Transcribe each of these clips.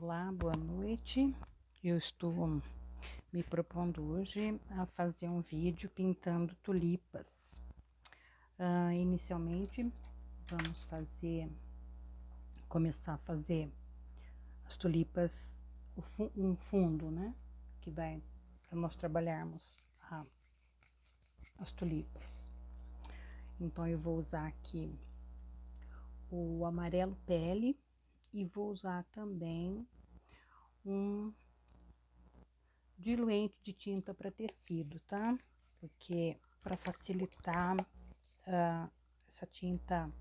Olá, boa noite. Eu estou me propondo hoje a fazer um vídeo pintando tulipas. Inicialmente, vamos começar a fazer as tulipas, um fundo, né? Que vai para nós trabalharmos as tulipas. Então, eu vou usar aqui o amarelo pele e vou usar também um diluente de tinta para tecido, tá? Porque para facilitar essa tinta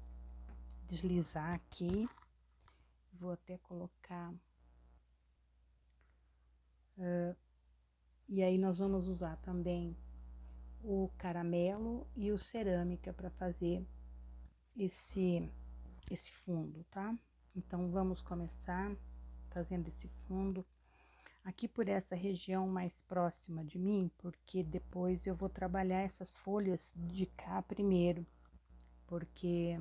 deslizar aqui, vou até colocar. E aí nós vamos usar também o caramelo e o cerâmica para fazer esse fundo, tá? Então vamos começar fazendo esse fundo aqui por essa região mais próxima de mim, porque depois eu vou trabalhar essas folhas de cá primeiro, porque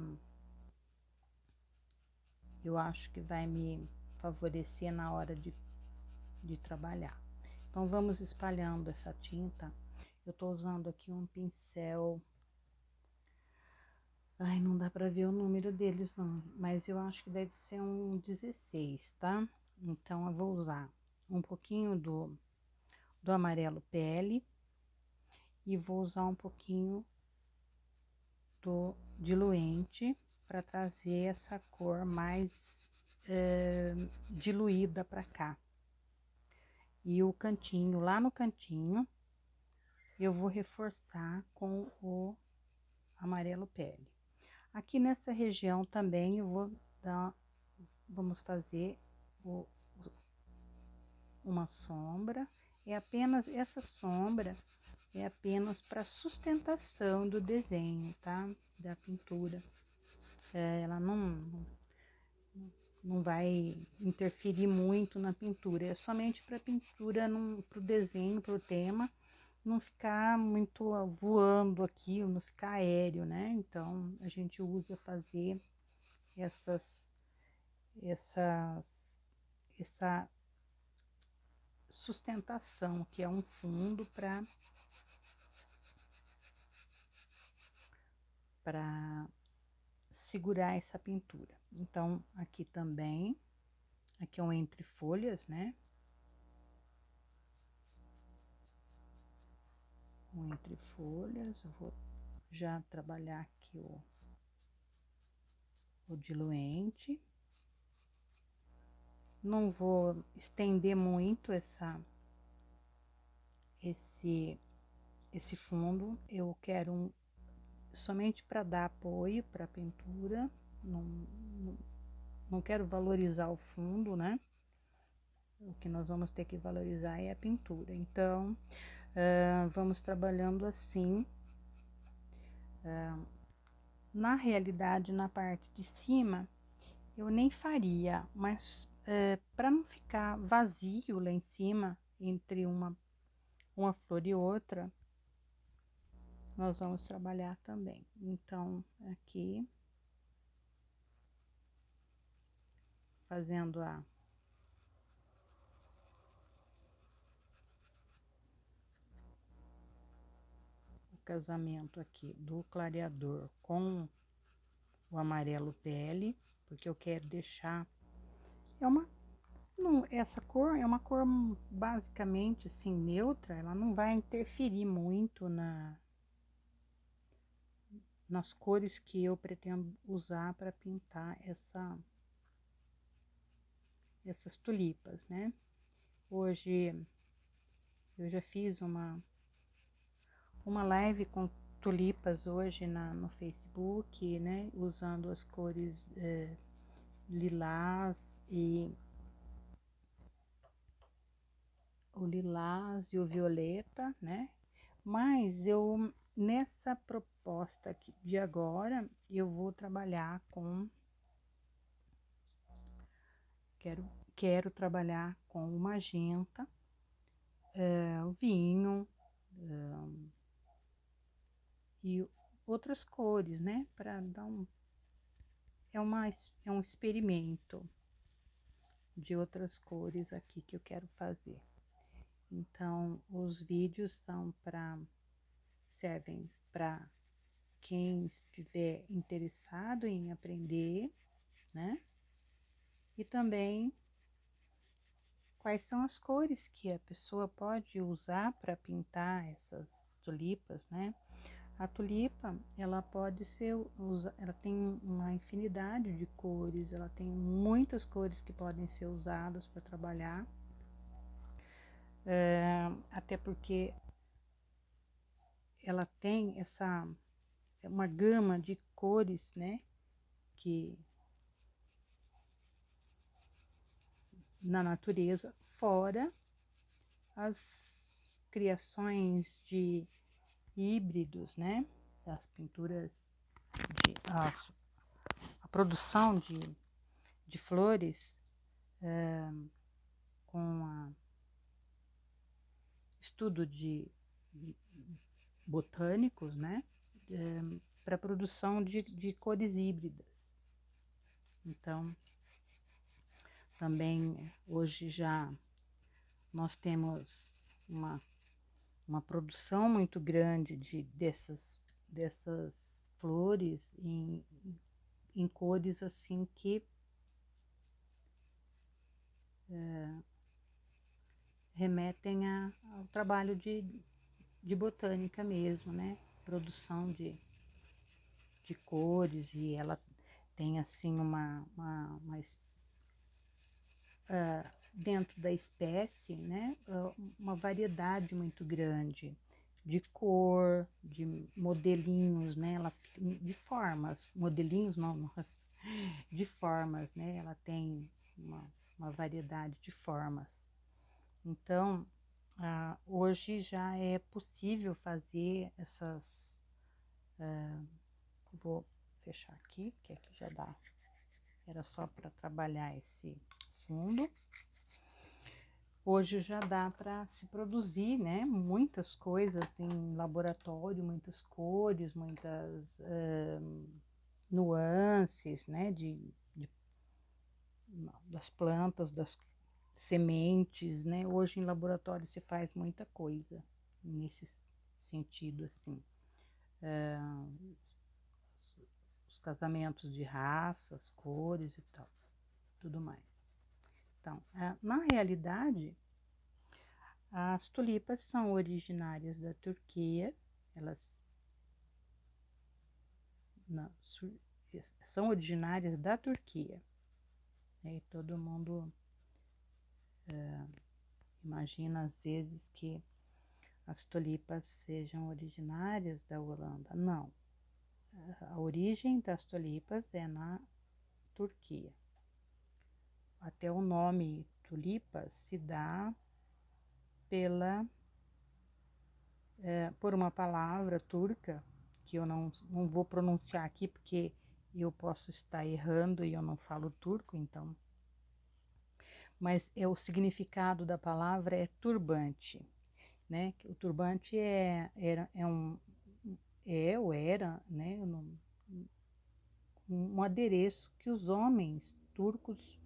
eu acho que vai me favorecer na hora de trabalhar. Então vamos espalhando essa tinta. Eu tô usando aqui um pincel, ai, não dá pra ver o número deles não, mas eu acho que deve ser um 16, tá? Então eu vou usar um pouquinho do amarelo pele e vou usar um pouquinho do diluente para trazer essa cor mais diluída para cá. E o cantinho, lá no cantinho, eu vou reforçar com o amarelo pele. Aqui nessa região também eu vou vamos fazer uma sombra. É apenas essa sombra, é apenas para sustentação do desenho, tá? Da pintura. Ela não vai interferir muito na pintura, é somente para pintura, para o desenho, para o tema, não ficar muito voando aqui, não ficar aéreo, né? Então, a gente usa fazer essa sustentação, que é um fundo para segurar essa pintura. Então, aqui também, aqui é um entre folhas, né? Um entre folhas, eu vou já trabalhar aqui o diluente. Não vou estender muito esse fundo, eu quero somente para dar apoio para a pintura, não quero valorizar o fundo, né? O que nós vamos ter que valorizar é a pintura. Então, vamos trabalhando assim. Na realidade, na parte de cima, eu nem faria, mas para não ficar vazio lá em cima, entre uma flor e outra, nós vamos trabalhar também. Então, aqui, fazendo o casamento aqui do clareador com o amarelo pele, porque eu quero deixar, essa cor é uma cor basicamente assim neutra, ela não vai interferir muito nas cores que eu pretendo usar para pintar essas tulipas, né? Hoje eu já fiz uma live com tulipas hoje no Facebook, né? Usando as cores lilás e o violeta, né? Mas nessa proposta aqui de agora, eu vou trabalhar com, quero trabalhar com o magenta, o vinho, e outras cores, né? Para dar é um experimento. de outras cores aqui que eu quero fazer. Então, os vídeos servem para quem estiver interessado em aprender, né? E também quais são as cores que a pessoa pode usar para pintar essas tulipas, né? A tulipa, ela pode ser, ela tem uma infinidade de cores, ela tem muitas cores que podem ser usadas para trabalhar, até porque ela tem uma gama de cores, né, que na natureza, fora as criações de híbridos, né, das pinturas, a produção de flores com estudo de botânicos, né, para produção de cores híbridas. Então, também hoje já nós temos uma produção muito grande dessas flores em cores assim que remetem ao trabalho de botânica mesmo, né? Produção de cores, e ela tem assim dentro da espécie, né? Uma variedade muito grande de cor, de modelinhos, né? De formas, modelinhos não, nossa, de formas, né? Ela tem uma variedade de formas. Então, hoje já é possível fazer essas. Vou fechar aqui, que aqui já dá. Era só para trabalhar esse fundo. Hoje já dá para se produzir, né, muitas coisas em laboratório, muitas cores, muitas nuances, né, das plantas, das sementes, né? Hoje em laboratório se faz muita coisa nesse sentido, assim. Os casamentos de raças, cores e tal, tudo mais. Então, na realidade, as tulipas são originárias da Turquia, elas são originárias da Turquia. E todo mundo imagina às vezes que as tulipas sejam originárias da Holanda. Não. A origem das tulipas é na Turquia. Até o nome tulipa se dá por uma palavra turca, que eu não vou pronunciar aqui porque eu posso estar errando e eu não falo turco, então. Mas o significado da palavra é turbante, né? O turbante era, né? Um adereço que os homens turcos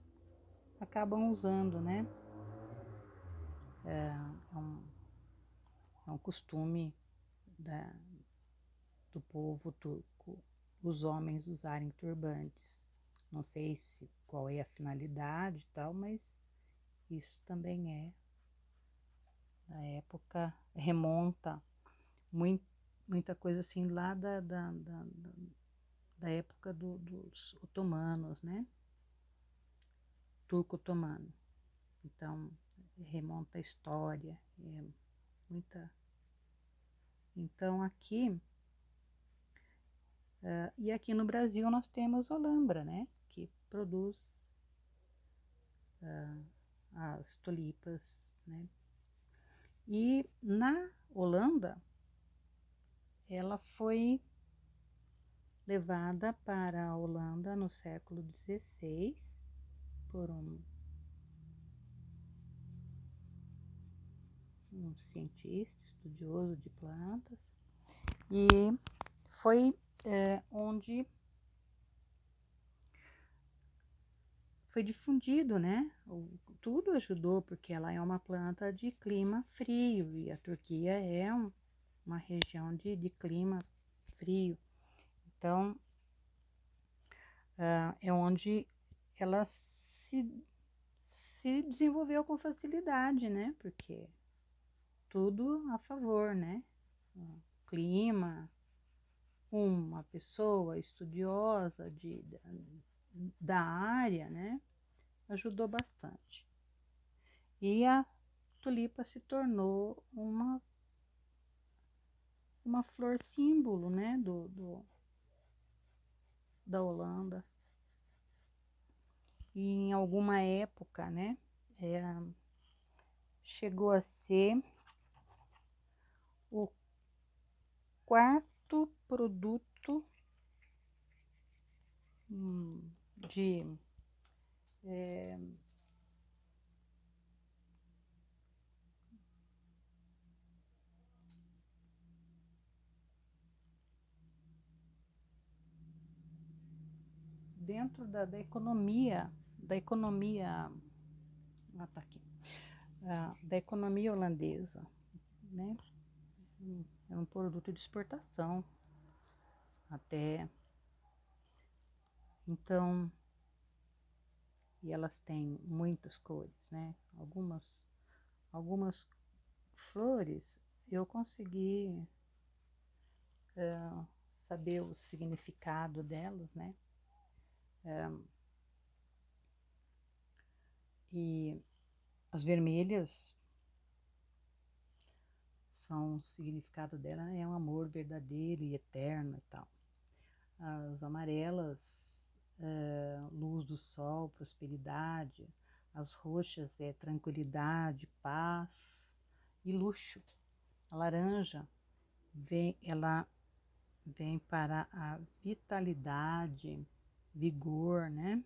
acabam usando, né? É um costume do povo turco, os homens usarem turbantes. Não sei qual é a finalidade e tal, mas isso também na época, remonta muita coisa assim lá da época dos otomanos, né? Turco-otomano. Então, remonta a história, muita. Então, e aqui no Brasil nós temos Olambra, né? Que produz as tulipas, né? E na Holanda, ela foi levada para a Holanda no século XVI por um cientista, estudioso de plantas, e foi onde foi difundido, né? Tudo ajudou, porque ela é uma planta de clima frio e a Turquia é uma região de clima frio. Então, é onde ela se desenvolveu com facilidade, né? Porque tudo a favor, né? O clima, uma pessoa estudiosa da área, né? Ajudou bastante. E a tulipa se tornou uma flor símbolo, né? Da Holanda. E em alguma época, né? Chegou a ser o quarto produto de dentro da economia, tá aqui, da economia holandesa, né? É um produto de exportação até. Então, e elas têm muitas cores, né? Algumas flores eu consegui saber o significado delas, né? E as vermelhas o significado dela é um amor verdadeiro e eterno e tal. As amarelas, luz do sol, prosperidade. As roxas é tranquilidade, paz e luxo. A laranja ela vem para a vitalidade, vigor, né?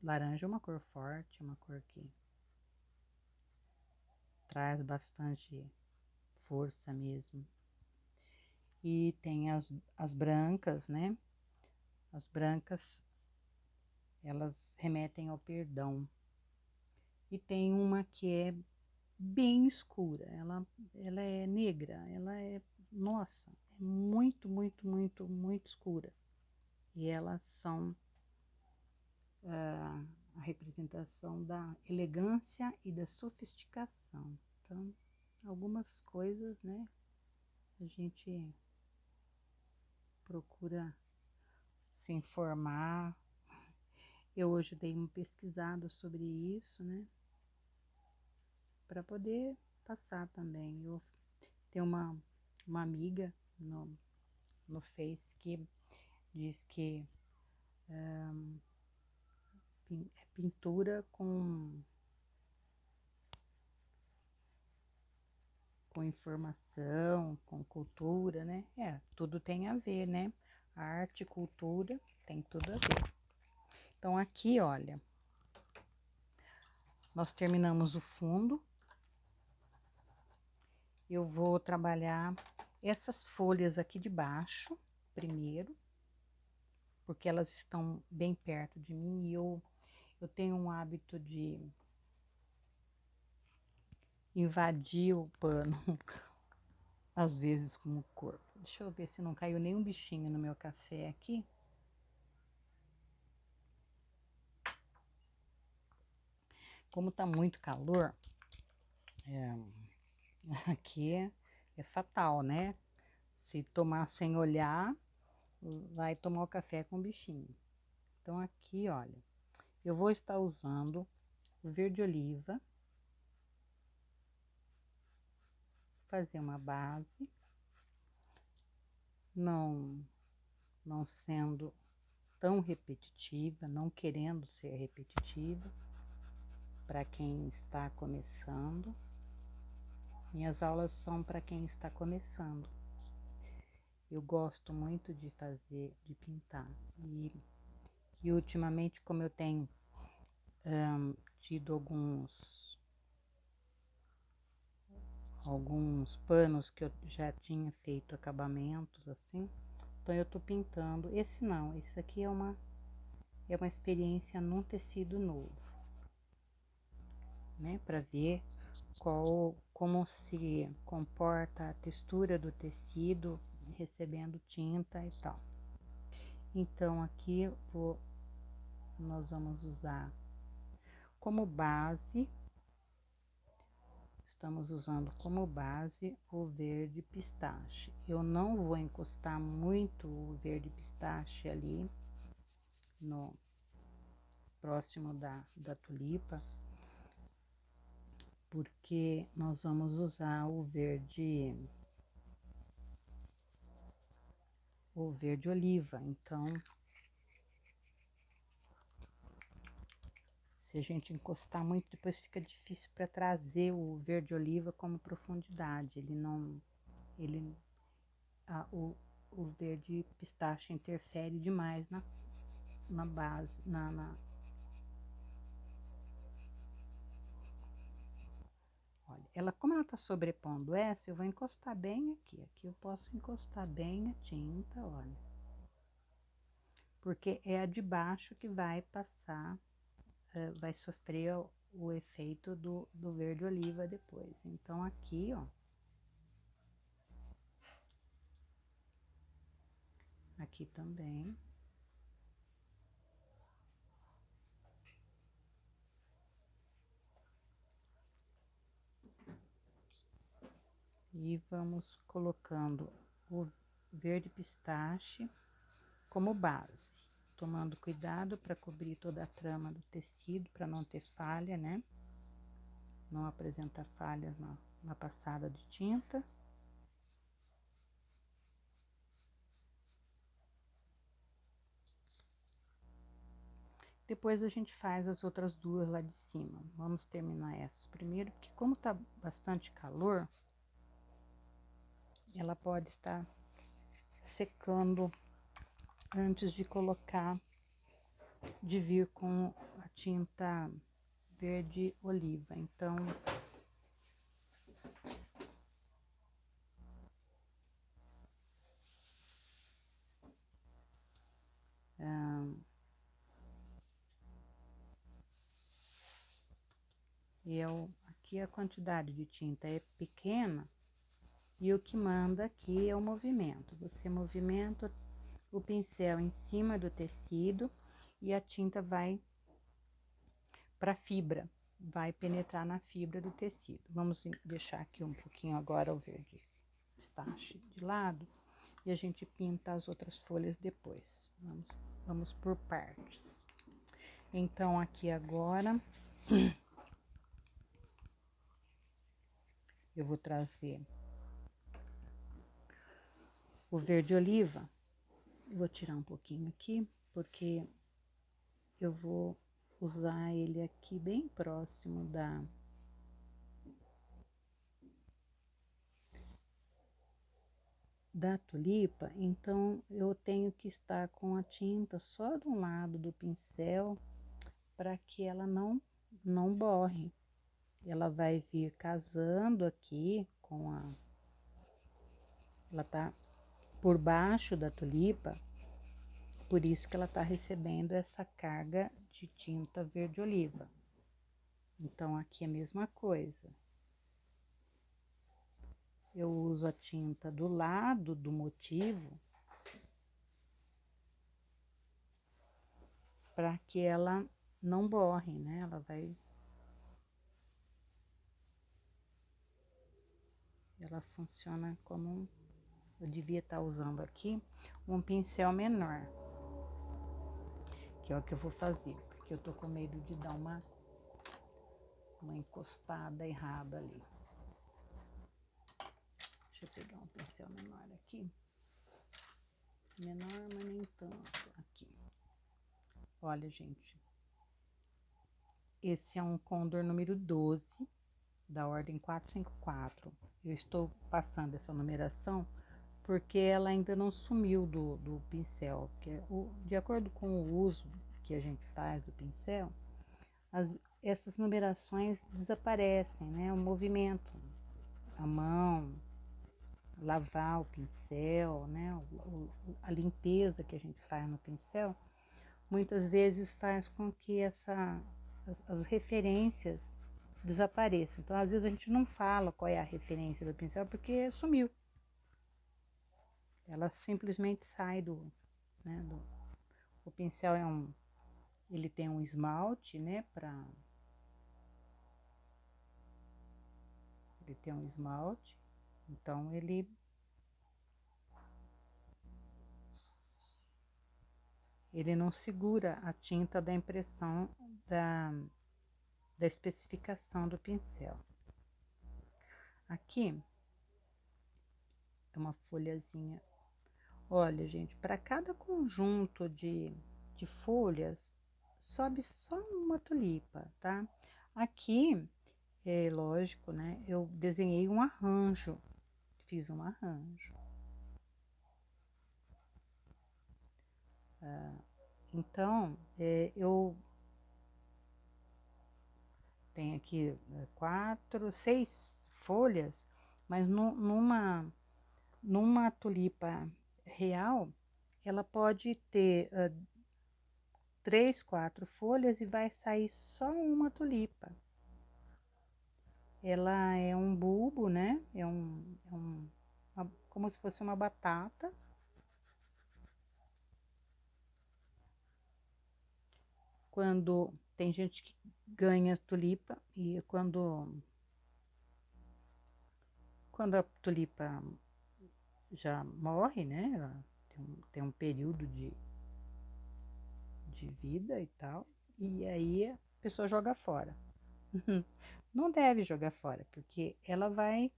Laranja é uma cor forte, é uma cor que traz bastante força mesmo. E tem as brancas, né? As brancas, elas remetem ao perdão. E tem uma que é bem escura, ela é negra, ela é, nossa, é muito, muito, muito, muito escura. E elas são a representação da elegância e da sofisticação. Então, algumas coisas, né, a gente procura se informar. Eu hoje dei uma pesquisada sobre isso, né, para poder passar também. Eu tenho uma amiga no Face que diz que é pintura com informação, com cultura, né? Tudo tem a ver, né? Arte e cultura tem tudo a ver. Então aqui, olha, nós terminamos o fundo. Eu vou trabalhar essas folhas aqui de baixo primeiro, porque elas estão bem perto de mim e eu tenho um hábito de invadir o pano, às vezes com o corpo. Deixa eu ver se não caiu nenhum bichinho no meu café aqui. Como tá muito calor, aqui é fatal, né? Se tomar sem olhar, vai tomar o café com bichinho. Então aqui, olha, eu vou estar usando o verde oliva, fazer uma base, não sendo tão repetitiva, não querendo ser repetitiva, para quem está começando. Minhas aulas são para quem está começando. Eu gosto muito de fazer, de pintar. E ultimamente, como eu tenho tido alguns panos que eu já tinha feito acabamentos assim, então eu tô pintando. Esse não, esse aqui é é uma experiência num tecido novo, né? Para ver como se comporta a textura do tecido recebendo tinta e tal. Então aqui nós vamos usar como base, estamos usando como base o verde pistache. Eu não vou encostar muito o verde pistache ali no próximo da tulipa, porque nós vamos usar o verde oliva. Então, se a gente encostar muito, depois fica difícil para trazer o verde oliva como profundidade. O verde pistache interfere demais na base, olha, como ela tá sobrepondo essa, eu vou encostar bem aqui. Aqui eu posso encostar bem a tinta, olha. Porque é a de baixo que vai passar, vai sofrer o efeito do verde oliva depois. Então aqui, ó. Aqui também. E vamos colocando o verde pistache como base, tomando cuidado para cobrir toda a trama do tecido, para não ter falha, né? Não apresentar falhas na passada de tinta. Depois a gente faz as outras duas lá de cima. Vamos terminar essas primeiro, porque como tá bastante calor, ela pode estar secando antes de colocar, de vir com a tinta verde oliva. Então, aqui a quantidade de tinta é pequena e o que manda aqui é o movimento. Você movimenta o pincel em cima do tecido e a tinta vai para a fibra, vai penetrar na fibra do tecido. Vamos deixar aqui um pouquinho agora o verde pistache de lado e a gente pinta as outras folhas depois. Vamos por partes. Então aqui agora eu vou trazer o verde oliva. Vou tirar um pouquinho aqui, porque eu vou usar ele aqui bem próximo da tulipa, então eu tenho que estar com a tinta só de um lado do pincel para que ela não borre. Ela vai vir casando aqui ela tá por baixo da tulipa, por isso que ela tá recebendo essa carga de tinta verde oliva. Então aqui é a mesma coisa. Eu uso a tinta do lado do motivo para que ela não borre, né? Ela funciona como eu devia estar usando aqui um pincel menor, que é o que eu vou fazer, porque eu tô com medo de dar uma encostada errada ali. Deixa eu pegar um pincel menor aqui. Menor, mas nem tanto. Aqui. Olha, gente. Esse é um Condor número 12, da ordem 454. Eu estou passando essa numeração porque ela ainda não sumiu do pincel. De acordo com o uso que a gente faz do pincel, essas numerações desaparecem, né? O movimento, a mão, lavar o pincel, né? A limpeza que a gente faz no pincel muitas vezes faz com que as referências desapareçam. Então, às vezes a gente não fala qual é a referência do pincel porque sumiu. Ela simplesmente sai né, o pincel ele tem um esmalte, né, ele tem um esmalte, então ele não segura a tinta da impressão da especificação do pincel. Aqui é uma folhazinha. Olha, gente, para cada conjunto de folhas, sobe só uma tulipa, tá? Aqui, é lógico, né? Eu desenhei um arranjo, fiz um arranjo. Então, eu tenho aqui 4, 6 folhas, mas numa tulipa real, ela pode ter 3, 4 folhas e vai sair só uma tulipa. Ela é um bulbo, né? Como se fosse uma batata. Quando tem gente que ganha tulipa e quando a tulipa já morre, né? Ela tem um período de vida e tal, e aí a pessoa joga fora. Não deve jogar fora, porque ela vai.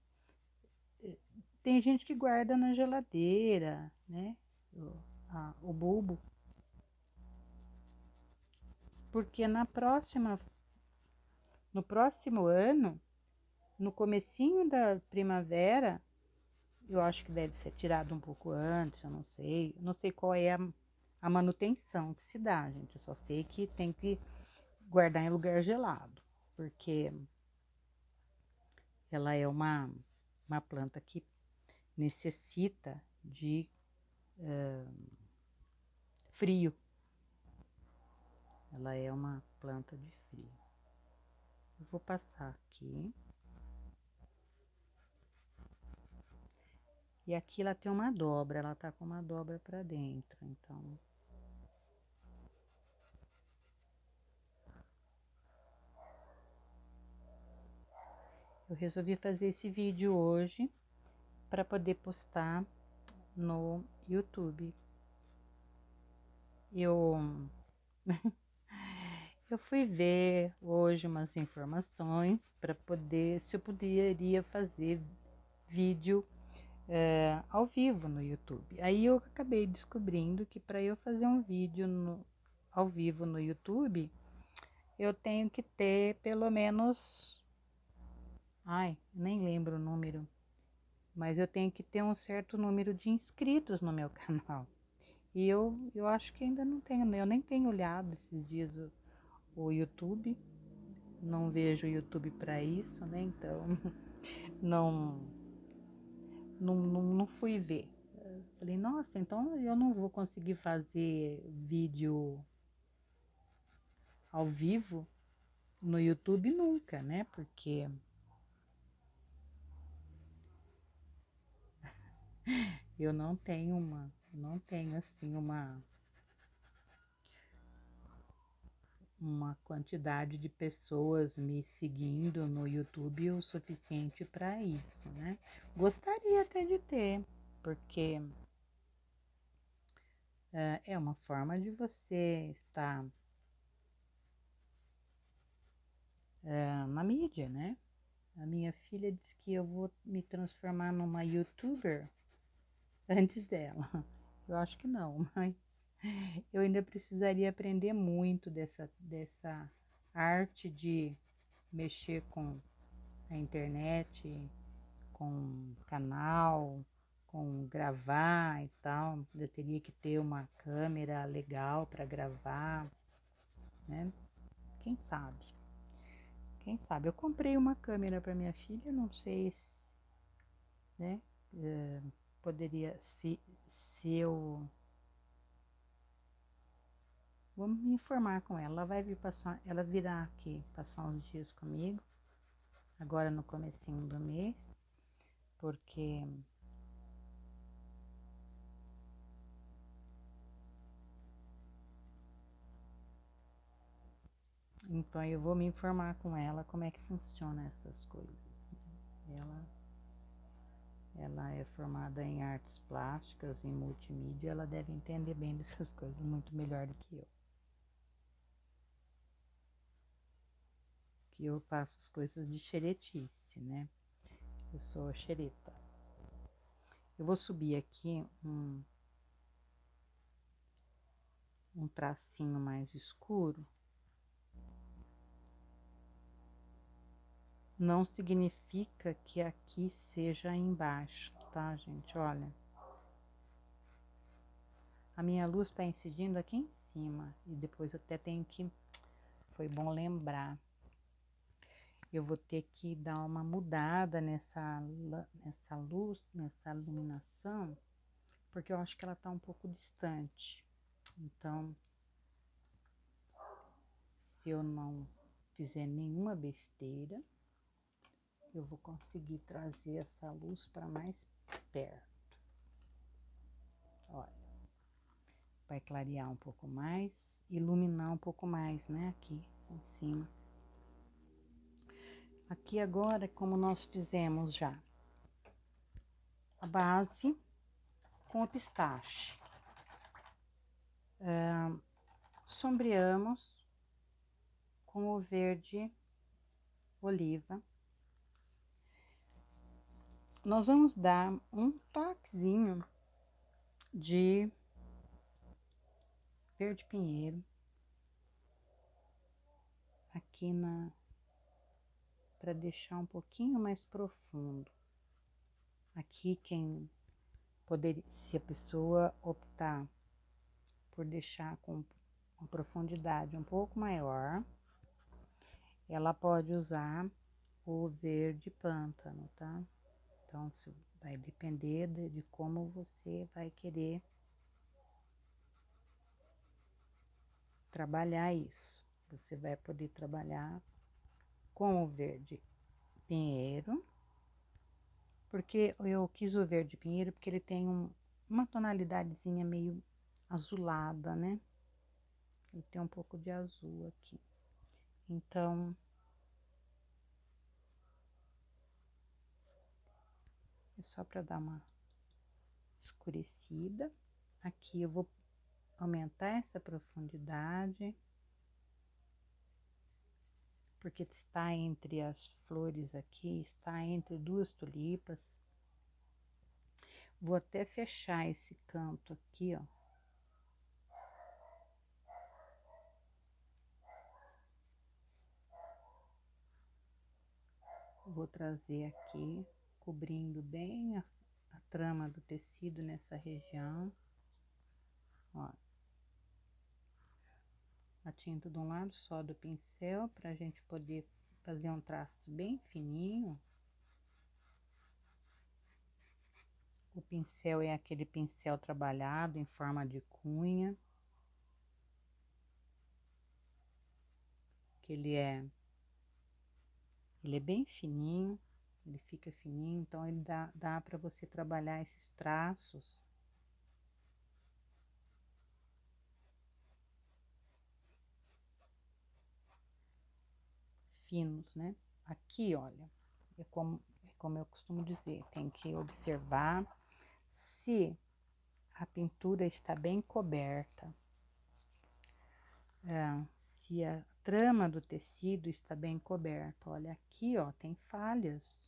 Tem gente que guarda na geladeira, né? O bulbo, porque no próximo ano, no comecinho da primavera, eu acho que deve ser tirado um pouco antes, eu não sei qual é a manutenção que se dá, gente. Eu só sei que tem que guardar em lugar gelado, porque ela é uma planta que necessita de frio. Ela é uma planta de frio. Eu vou passar aqui. E aqui ela tem uma dobra, ela tá com uma dobra para dentro, então. Eu resolvi fazer esse vídeo hoje para poder postar no YouTube. Eu eu fui ver hoje umas informações para poder, se eu poderia fazer vídeo ao vivo no YouTube. Aí eu acabei descobrindo que para eu fazer um vídeo ao vivo no YouTube, eu tenho que ter pelo menos, nem lembro o número, mas eu tenho que ter um certo número de inscritos no meu canal. E eu acho que ainda não tenho, eu nem tenho olhado esses dias o YouTube, não vejo o YouTube para isso, né? Então não, não fui ver. Falei, nossa, então eu não vou conseguir fazer vídeo ao vivo no YouTube nunca, né? Porque eu não tenho assim uma quantidade de pessoas me seguindo no YouTube o suficiente para isso, né? Gostaria até de ter, porque é uma forma de você estar na mídia, né? A minha filha disse que eu vou me transformar numa YouTuber antes dela. Eu acho que não, mas eu ainda precisaria aprender muito dessa arte de mexer com a internet, com canal, com gravar e tal. Eu teria que ter uma câmera legal para gravar, né? Quem sabe? Quem sabe? Eu comprei uma câmera para minha filha, não sei se, né? Poderia, se eu Vou me informar com ela. Ela vai vir passar, ela virá aqui passar uns dias comigo, agora no comecinho do mês, porque então eu vou me informar com ela como é que funciona essas coisas, né? Ela é formada em artes plásticas, em multimídia, ela deve entender bem dessas coisas muito melhor do que eu. Que eu faço as coisas de xeretice, né? Eu sou xereta. Eu vou subir aqui um tracinho mais escuro. Não significa que aqui seja embaixo, tá, gente? Olha, a minha luz está incidindo aqui em cima e depois eu até tenho que, foi bom lembrar, eu vou ter que dar uma mudada nessa luz, nessa iluminação, porque eu acho que ela tá um pouco distante. Então, se eu não fizer nenhuma besteira, eu vou conseguir trazer essa luz para mais perto. Olha, vai clarear um pouco mais, iluminar um pouco mais, né? Aqui em cima. Aqui agora, como nós fizemos já a base com o pistache, sombreamos com o verde oliva. Nós vamos dar um toquezinho de verde pinheiro aqui para deixar um pouquinho mais profundo. Aqui quem poderia, se a pessoa optar por deixar com uma profundidade um pouco maior, ela pode usar o verde pântano, tá? Então, vai depender de como você vai querer trabalhar isso. Você vai poder trabalhar com o verde pinheiro, porque eu quis o verde pinheiro porque ele tem uma tonalidadezinha meio azulada, né? Ele tem um pouco de azul aqui. Então, é só para dar uma escurecida. Aqui eu vou aumentar essa profundidade, porque está entre as flores aqui, está entre duas tulipas. Vou até fechar esse canto aqui, ó. Vou trazer aqui, cobrindo bem a trama do tecido nessa região. Ó. A tinta de um lado só do pincel, para a gente poder fazer um traço bem fininho. O pincel é aquele pincel trabalhado em forma de cunha. Que ele é bem fininho, ele fica fininho, então ele dá para você trabalhar esses traços finos, né? Aqui, olha, é como eu costumo dizer, tem que observar se a pintura está bem coberta, se a trama do tecido está bem coberta. Olha, aqui, ó, tem falhas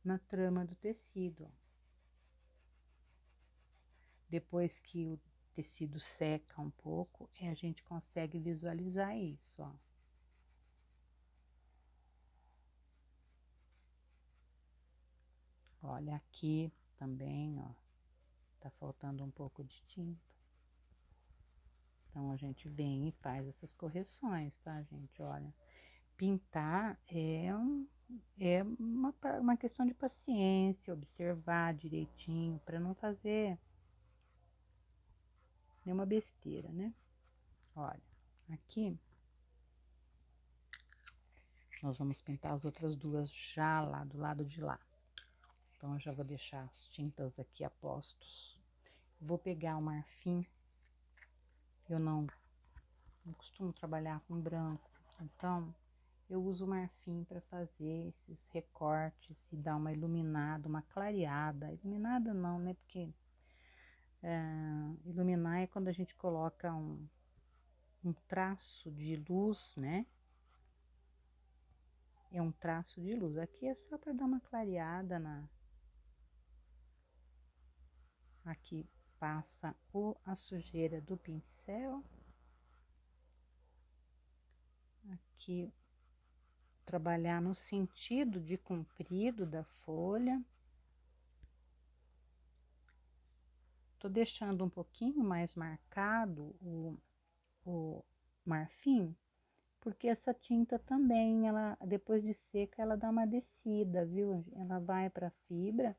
na trama do tecido. Depois que o tecido seca um pouco, a gente consegue visualizar isso, ó. Olha, aqui também, ó, tá faltando um pouco de tinta. Então, a gente vem e faz essas correções, tá, gente? Olha, pintar é uma questão de paciência, observar direitinho, para não fazer nenhuma besteira, né? Olha, aqui nós vamos pintar as outras duas já lá do lado de lá. Então, eu já vou deixar as tintas aqui a postos. Vou pegar o marfim. Eu não costumo trabalhar com branco, então eu uso o marfim para fazer esses recortes e dar uma iluminada, uma clareada. Iluminada não, né? Porque iluminar é quando a gente coloca um traço de luz, né? É um traço de luz. Aqui é só para dar uma clareada na... Aqui passa a sujeira do pincel. Aqui, trabalhar no sentido de comprido da folha. Tô deixando um pouquinho mais marcado o marfim, porque essa tinta também, ela, depois de seca, ela dá uma descida, viu? Ela vai pra fibra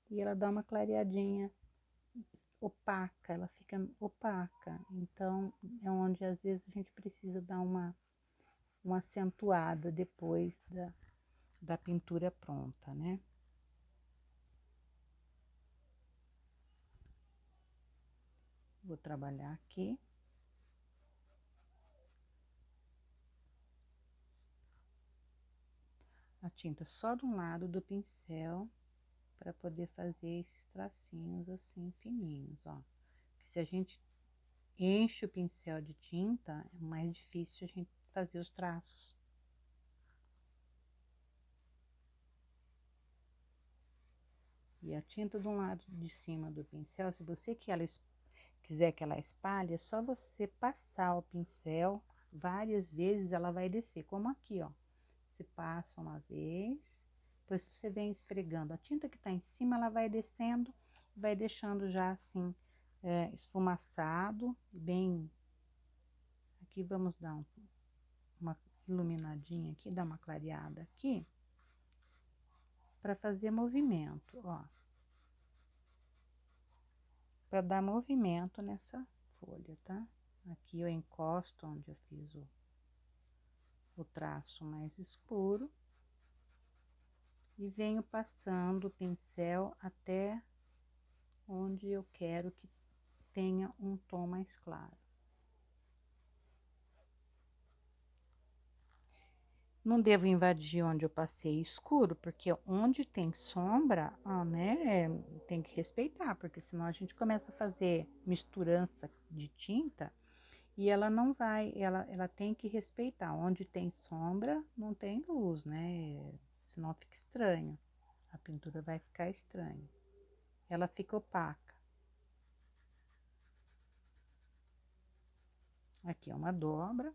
e ela dá uma clareadinha opaca, ela fica opaca. Então, é onde às vezes a gente precisa dar uma acentuada depois da pintura pronta, né? Vou trabalhar aqui. A tinta só de um lado do pincel para poder fazer esses tracinhos assim fininhos, ó. Porque se a gente enche o pincel de tinta, é mais difícil a gente fazer os traços. E a tinta do lado de cima do pincel, se você quiser que ela espalhe, é só você passar o pincel várias vezes, ela vai descer, como aqui, ó. Você passa uma vez, depois você vem esfregando. A tinta que tá em cima, ela vai descendo, vai deixando já assim, esfumaçado, bem... Aqui vamos dar uma iluminadinha aqui, dar uma clareada aqui, para fazer movimento, ó. Para dar movimento nessa folha, tá? Aqui eu encosto onde eu fiz o traço mais escuro e venho passando o pincel até onde eu quero que tenha um tom mais claro. Não devo invadir onde eu passei escuro, porque onde tem sombra, né, tem que respeitar, porque senão a gente começa a fazer misturança de tinta e ela não vai, ela tem que respeitar. Onde tem sombra, não tem luz, né, senão fica estranho. A pintura vai ficar estranha. Ela fica opaca. Aqui é uma dobra.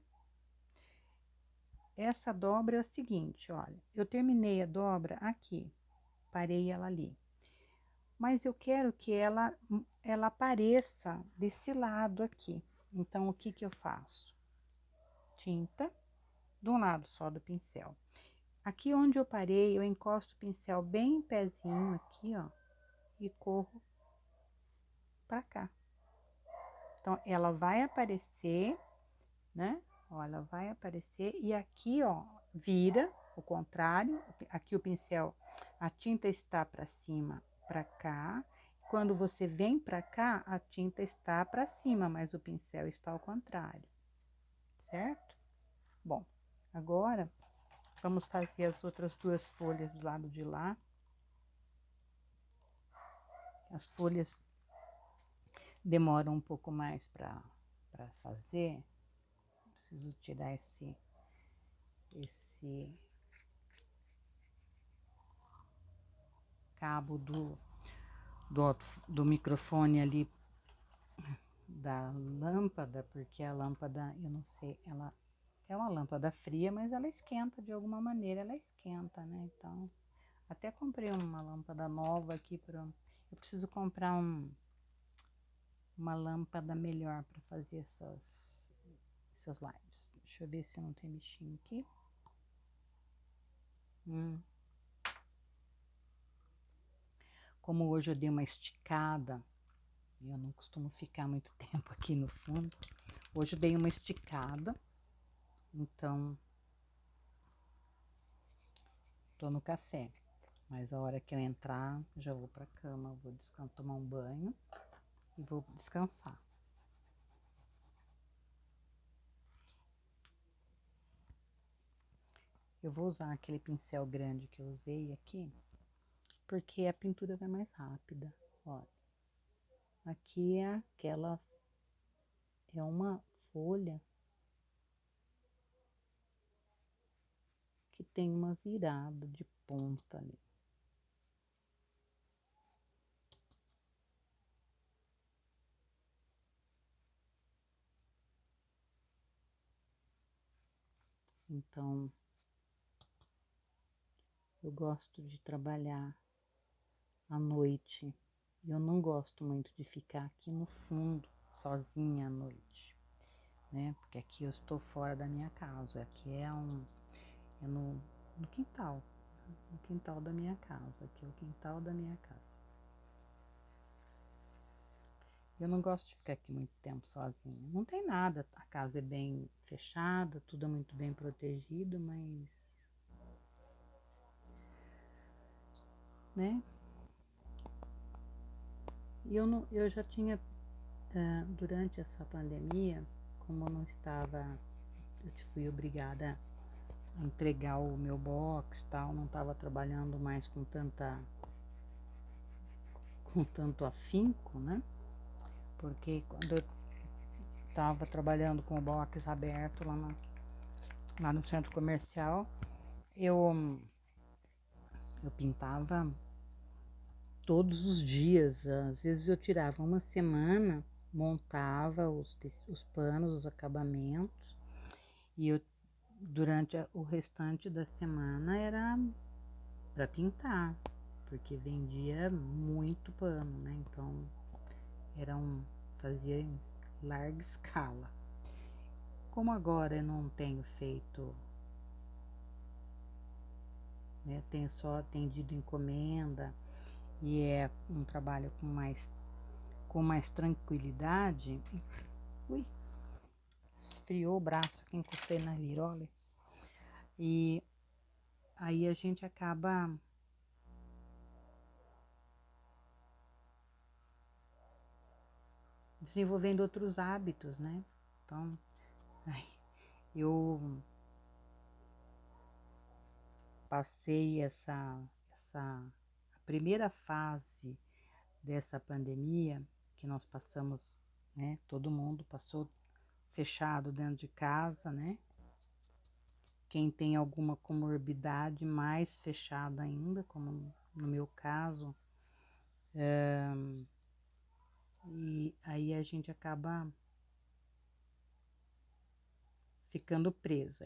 Essa dobra é o seguinte, olha, eu terminei a dobra aqui, parei ela ali. Mas eu quero que ela apareça desse lado aqui. Então, o que que eu faço? Tinta, de um lado só do pincel. Aqui onde eu parei, eu encosto o pincel bem em pezinho aqui, ó, e corro pra cá. Então, ela vai aparecer, né? Ó, ela vai aparecer e aqui, ó, vira o contrário. Aqui o pincel, a tinta está para cima, para cá. Quando você vem para cá, a tinta está para cima, mas o pincel está ao contrário, certo? Bom, agora vamos fazer as outras duas folhas do lado de lá. As folhas demoram um pouco mais para fazer. Preciso tirar esse cabo do microfone ali da lâmpada, porque a lâmpada, eu não sei, ela é uma lâmpada fria, mas ela esquenta de alguma maneira, ela esquenta, né? Então, até comprei uma lâmpada nova aqui para... Eu preciso comprar uma lâmpada melhor para fazer essas lives. Deixa eu ver se não tem bichinho aqui. Como hoje eu dei uma esticada, eu não costumo ficar muito tempo aqui no fundo. Hoje eu dei uma esticada, então tô no café. Mas a hora que eu entrar, já vou pra cama, vou tomar um banho e vou descansar. Eu vou usar aquele pincel grande que eu usei aqui, porque a pintura vai mais rápida. Olha, aqui é uma folha que tem uma virada de ponta ali. Então, eu gosto de trabalhar à noite. Eu não gosto muito de ficar aqui no fundo, sozinha à noite, né? Porque aqui eu estou fora da minha casa. Aqui é no quintal, no quintal da minha casa. Aqui é o quintal da minha casa. Eu não gosto de ficar aqui muito tempo sozinha. Não tem nada, a casa é bem fechada, tudo é muito bem protegido, mas, né? E eu já tinha, durante essa pandemia, como eu não estava, eu fui obrigada a entregar o meu box, tal, não estava trabalhando mais com tanto afinco, né? Porque quando eu estava trabalhando com o box aberto lá no centro comercial, eu pintava todos os dias. Às vezes eu tirava uma semana, montava os panos, os acabamentos, e eu, durante o restante da semana era para pintar, porque vendia muito pano, né? Então fazia em larga escala. Como agora eu não tenho feito, né? Tenho só atendido encomenda e é um trabalho com mais tranquilidade. Ui, esfriou o braço que encostei na lirola. E aí a gente acaba desenvolvendo outros hábitos, né? Então, eu passei a primeira fase dessa pandemia que nós passamos, né? Todo mundo passou fechado dentro de casa, né? Quem tem alguma comorbidade, mais fechado ainda, como no meu caso. E aí a gente acaba ficando preso.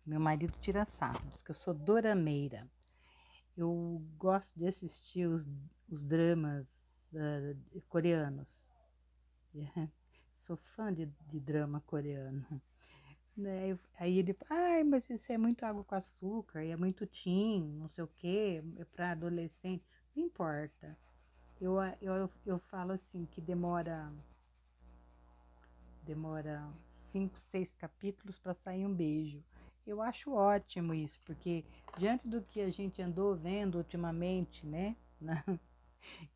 Meu marido tira sarro, diz que eu sou dorameira. Eu gosto de assistir os dramas coreanos. Sou fã de drama coreano. Né? Aí ele fala, ai, mas isso é muito água com açúcar, é muito teen, não sei o quê, é para adolescente. Não importa. Eu falo assim que demora 5, 6 capítulos para sair um beijo. Eu acho ótimo isso, porque diante do que a gente andou vendo ultimamente, né?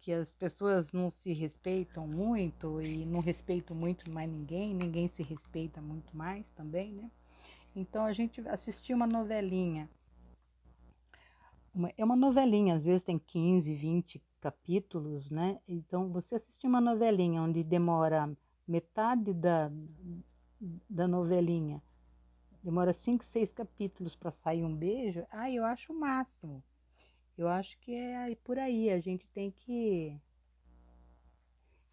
Que as pessoas não se respeitam muito e não respeitam muito mais ninguém, ninguém se respeita muito mais também, né? Então a gente assistiu uma novelinha. É uma novelinha, às vezes tem 15, 20 capítulos, né? Então você assistir uma novelinha onde demora metade da novelinha, demora 5, 6 capítulos para sair um beijo, eu acho o máximo. Eu acho que é por aí, a gente tem que.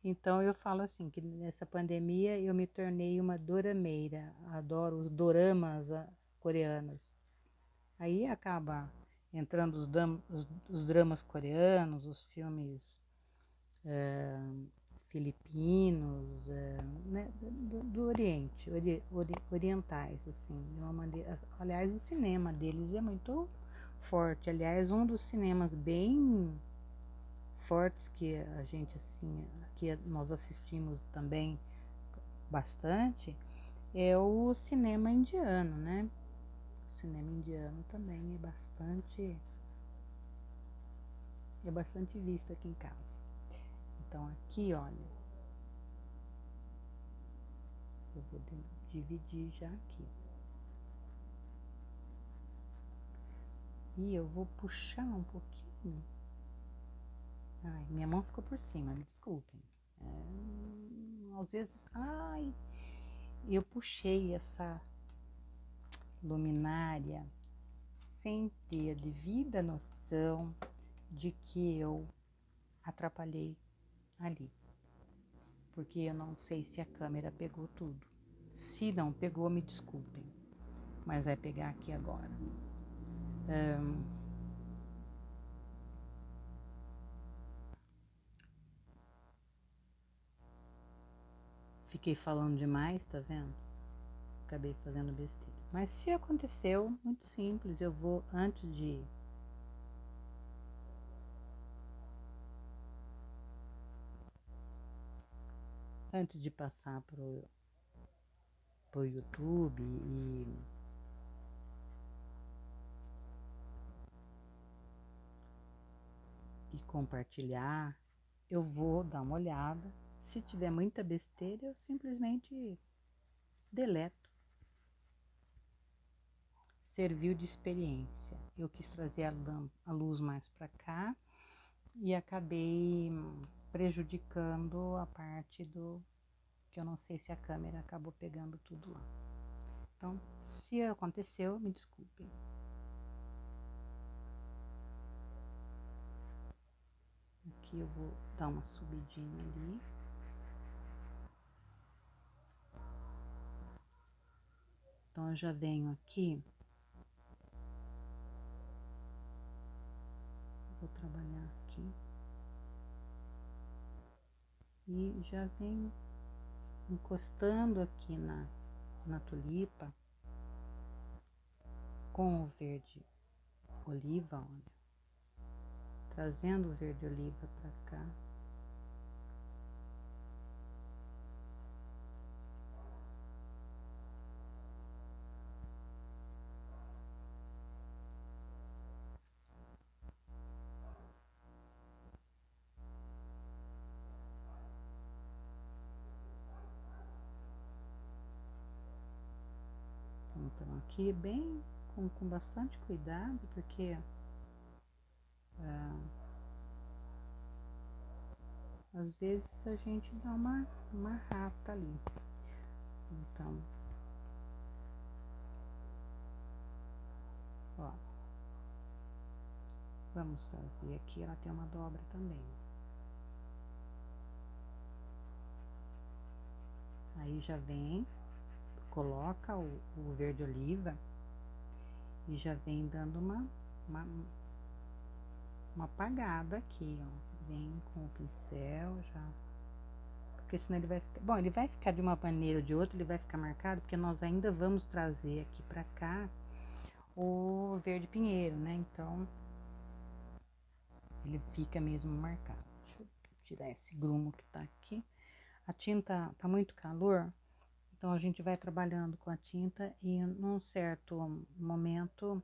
Então eu falo assim, que nessa pandemia eu me tornei uma dorameira, adoro os doramas coreanos. Aí acaba entrando os dramas coreanos, os filmes filipinos, né, do Oriente, orientais, assim, de uma maneira. Aliás, o cinema deles é muito forte. Aliás, um dos cinemas bem fortes que a gente, assim, que nós assistimos também bastante é o cinema indiano, né? O cinema indiano também é bastante visto aqui em casa. Então aqui, olha, eu vou dividir já aqui. E eu vou puxar um pouquinho. Ai, minha mão ficou por cima, me desculpem. Às vezes, eu puxei essa luminária sem ter a devida noção de que eu atrapalhei ali. Porque eu não sei se a câmera pegou tudo. Se não pegou, me desculpem. Mas vai pegar aqui agora. Fiquei falando demais, tá vendo? Acabei fazendo besteira. Mas se aconteceu, muito simples. Eu vou, antes de passar pro YouTube e compartilhar, eu vou dar uma olhada. Se tiver muita besteira, eu simplesmente deleto. Serviu de experiência. Eu quis trazer a luz mais para cá e acabei prejudicando a parte do que eu não sei se a câmera acabou pegando tudo lá. Então, se aconteceu, me desculpem. Aqui eu vou dar uma subidinha ali. Então, eu já venho aqui. Vou trabalhar aqui. E já venho encostando aqui na tulipa com o verde oliva, olha. Trazendo o verde oliva para cá. Então aqui bem com bastante cuidado, porque às vezes a gente dá uma rata ali. Então, ó, vamos fazer aqui, ela tem uma dobra também. Aí já vem, coloca o verde oliva e já vem dando uma apagada aqui, ó. Vem com o pincel já. Porque senão ele vai ficar... Bom, ele vai ficar de uma maneira ou de outra, ele vai ficar marcado, porque nós ainda vamos trazer aqui pra cá o verde pinheiro, né? Então, ele fica mesmo marcado. Deixa eu tirar esse grumo que tá aqui. A tinta tá muito calor, então a gente vai trabalhando com a tinta e num certo momento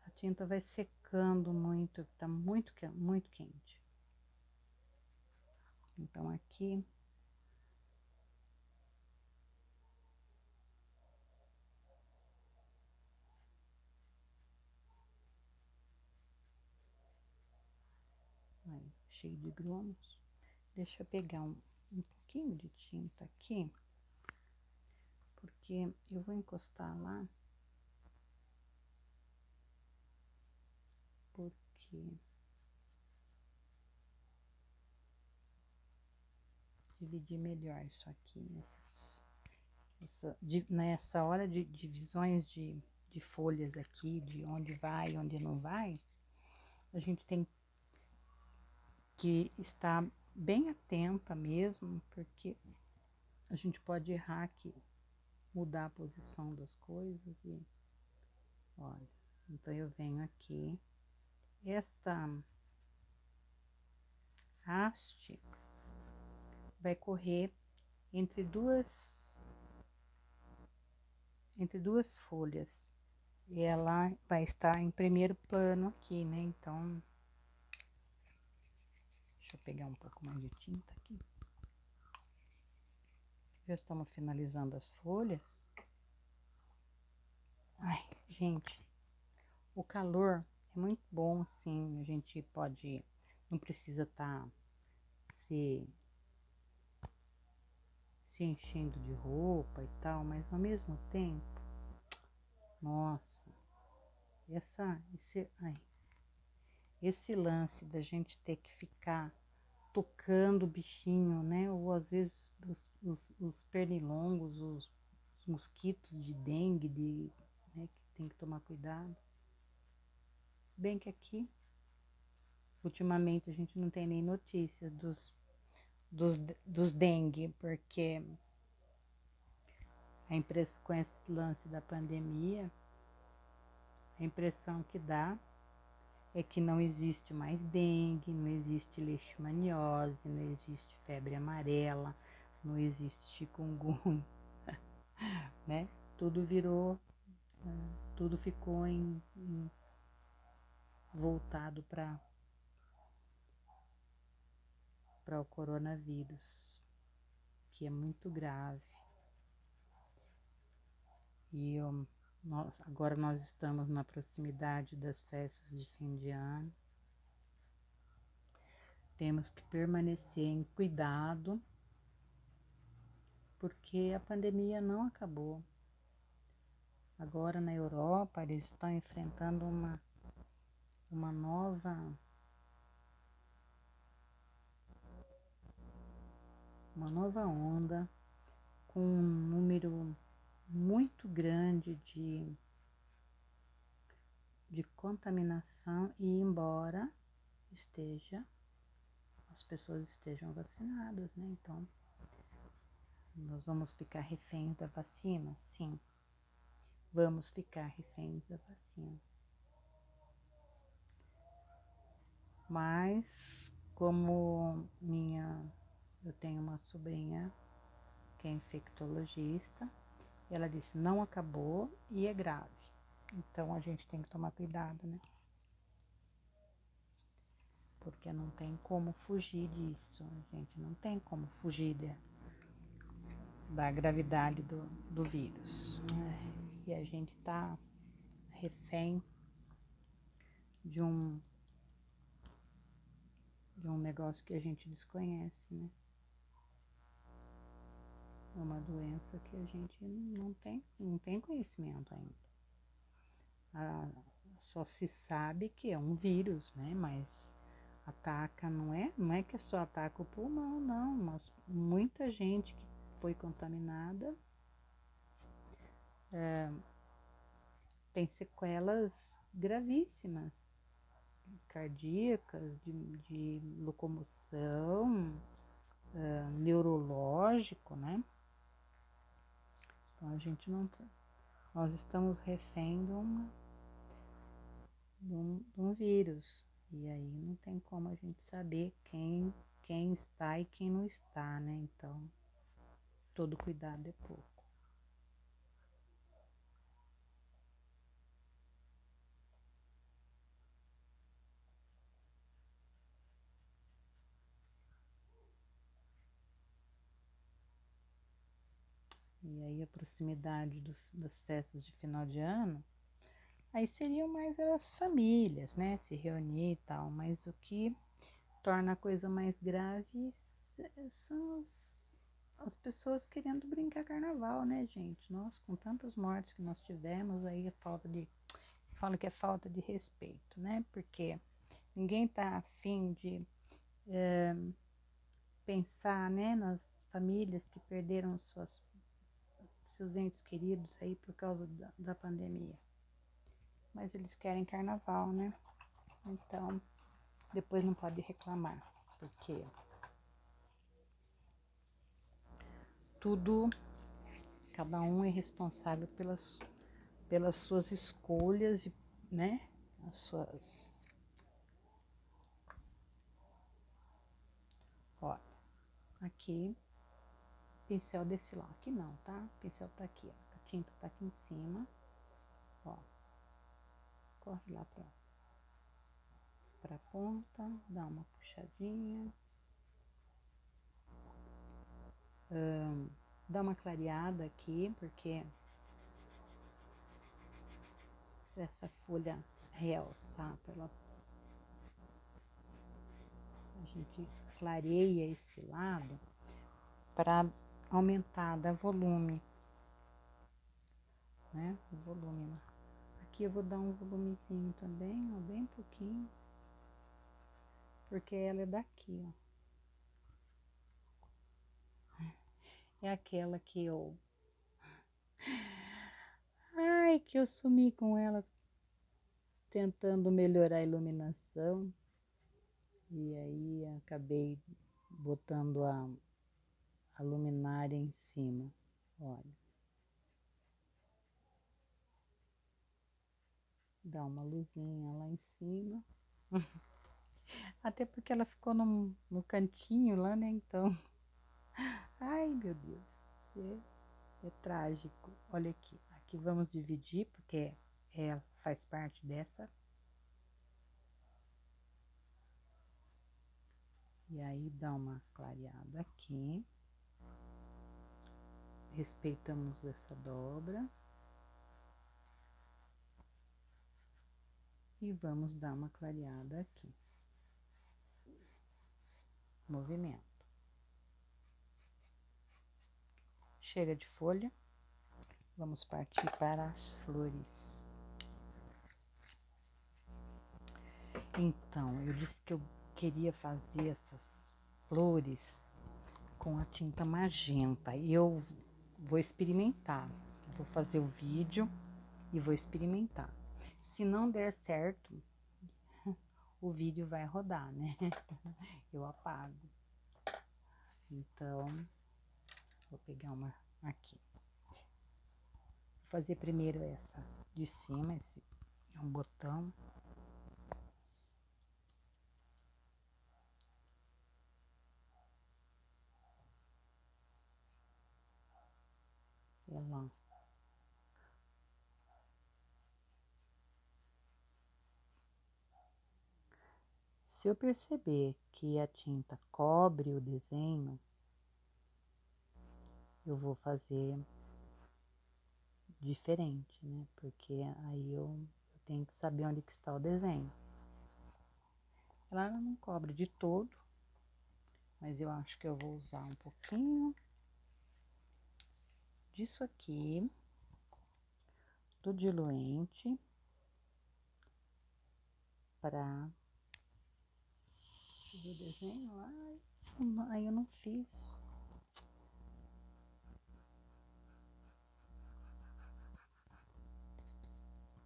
a tinta vai secando muito, tá muito quente. Então aqui aí, cheio de grumos. Deixa eu pegar um pouquinho de tinta aqui, porque eu vou encostar lá, porque dividir melhor isso aqui nessa hora de divisões de folhas aqui, de onde vai, onde não vai, a gente tem que estar bem atenta mesmo, porque a gente pode errar aqui. mudar a posição das coisas e olha, então eu venho aqui, esta haste vai correr entre duas folhas e ela vai estar em primeiro plano aqui, né? Então, deixa eu pegar um pouco mais de tinta aqui. Já estamos finalizando as folhas. Ai, gente, o calor é muito bom, assim, a gente pode, não precisa estar se enchendo de roupa e tal, mas ao mesmo tempo, nossa, esse lance da gente ter que ficar tocando o bichinho, né? Ou às vezes os pernilongos, os mosquitos de dengue, né? Que tem que tomar cuidado. Bem que aqui, ultimamente, a gente não tem nem notícias dos dengue, porque com esse lance da pandemia, a impressão que dá é que não existe mais dengue, não existe leishmaniose, não existe febre amarela, não existe chikungunya, né? Tudo virou, tudo ficou voltado para o coronavírus, que é muito grave. E agora nós estamos na proximidade das festas de fim de ano. Temos que permanecer em cuidado, porque a pandemia não acabou. Agora na Europa eles estão enfrentando uma nova onda com um número muito grande de contaminação e embora as pessoas estejam vacinadas, né? Então, nós vamos ficar reféns da vacina? Sim, vamos ficar reféns da vacina. Mas, como eu tenho uma sobrinha que é infectologista, ela disse, não acabou e é grave. Então, a gente tem que tomar cuidado, né? Porque não tem como fugir disso, gente, não tem como fugir da gravidade do vírus. E a gente tá refém de um negócio que a gente desconhece, né? É uma doença que a gente não tem conhecimento ainda. Só se sabe que é um vírus, né? Mas ataca, não é que só ataca o pulmão, não. Mas muita gente que foi contaminada tem sequelas gravíssimas, cardíacas, de locomoção, neurológico, né? Então a gente não tá, nós estamos refém de um vírus e aí não tem como a gente saber quem está e quem não está, né? Então todo cuidado é pouco. E aí a proximidade das festas de final de ano, aí seriam mais as famílias, né? Se reunir e tal, mas o que torna a coisa mais grave são as pessoas querendo brincar carnaval, né, gente? Nós, com tantas mortes que nós tivemos, aí falo que é falta de respeito, né? Porque ninguém tá afim de pensar, né, nas famílias que perderam seus entes queridos aí por causa da pandemia. Mas eles querem carnaval, né? Então, depois não pode reclamar, porque tudo cada um é responsável pelas suas escolhas, né? As suas... Olha, aqui, pincel desse lado. Aqui não, tá? O pincel tá aqui, ó. A tinta tá aqui em cima, ó. Corre lá pra ponta, dá uma puxadinha. Dá uma clareada aqui, porque essa folha realçar, a gente clareia esse lado para aumentar, dar volume, né? O volume. Aqui eu vou dar um volumezinho também, ó, bem pouquinho, porque ela é daqui, ó. É aquela que que eu sumi com ela tentando melhorar a iluminação. E aí acabei botando a luminária em cima, olha. Dá uma luzinha lá em cima. Até porque ela ficou no cantinho lá, né? Então, ai meu Deus, é trágico. Olha aqui, aqui vamos dividir, porque ela faz parte dessa. E aí dá uma clareada aqui. Respeitamos essa dobra. E vamos dar uma clareada aqui. Movimento. Chega de folha. Vamos partir para as flores. Então, eu disse que eu queria fazer essas flores com a tinta magenta. E eu vou experimentar. Vou fazer o vídeo e vou experimentar. Se não der certo, o vídeo vai rodar, né? Eu apago. Então, vou pegar uma aqui. Vou fazer primeiro essa de cima, esse é um botão. Ela... Se eu perceber que a tinta cobre o desenho, eu vou fazer diferente, né? Porque aí eu tenho que saber onde que está o desenho. Ela não cobre de todo, mas eu acho que eu vou usar um pouquinho disso aqui, do diluente, para... Deixa eu ver o desenho. Ai, eu não fiz.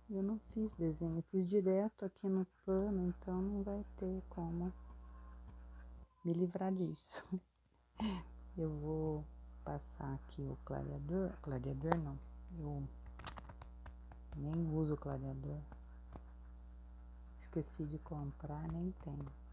Eu não fiz desenho, eu fiz direto aqui no pano, então não vai ter como me livrar disso. Eu vou passar aqui o clareador não, eu nem uso clareador, esqueci de comprar, nem tenho.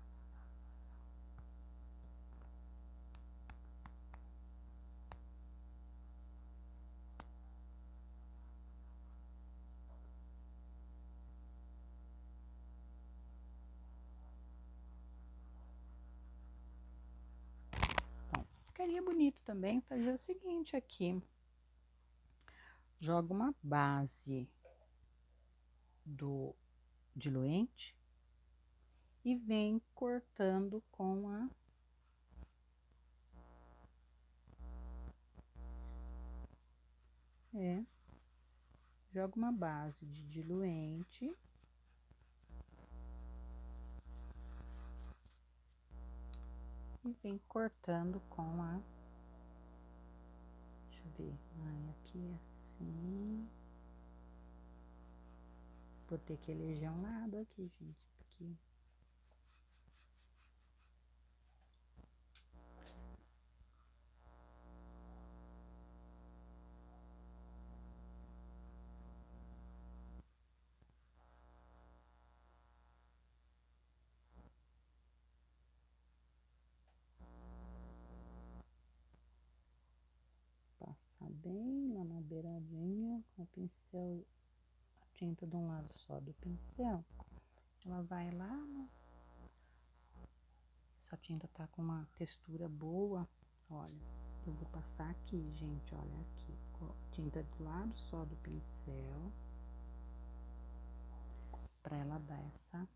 Bom, ficaria bonito também fazer o seguinte aqui, joga uma base do diluente e vem cortando com joga uma base de diluente e vem cortando com deixa eu ver, aqui assim, vou ter que eleger um lado aqui, gente, porque bem lá na beiradinha, com o pincel, a tinta de um lado só do pincel. Ela vai lá, essa tinta tá com uma textura boa, olha, eu vou passar aqui, gente, olha aqui, tinta do lado só do pincel, pra ela dar essa,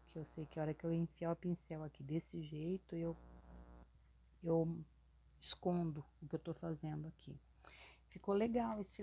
que eu sei que a hora que eu enfiar o pincel aqui desse jeito, eu escondo o que eu tô fazendo aqui. Ficou legal esse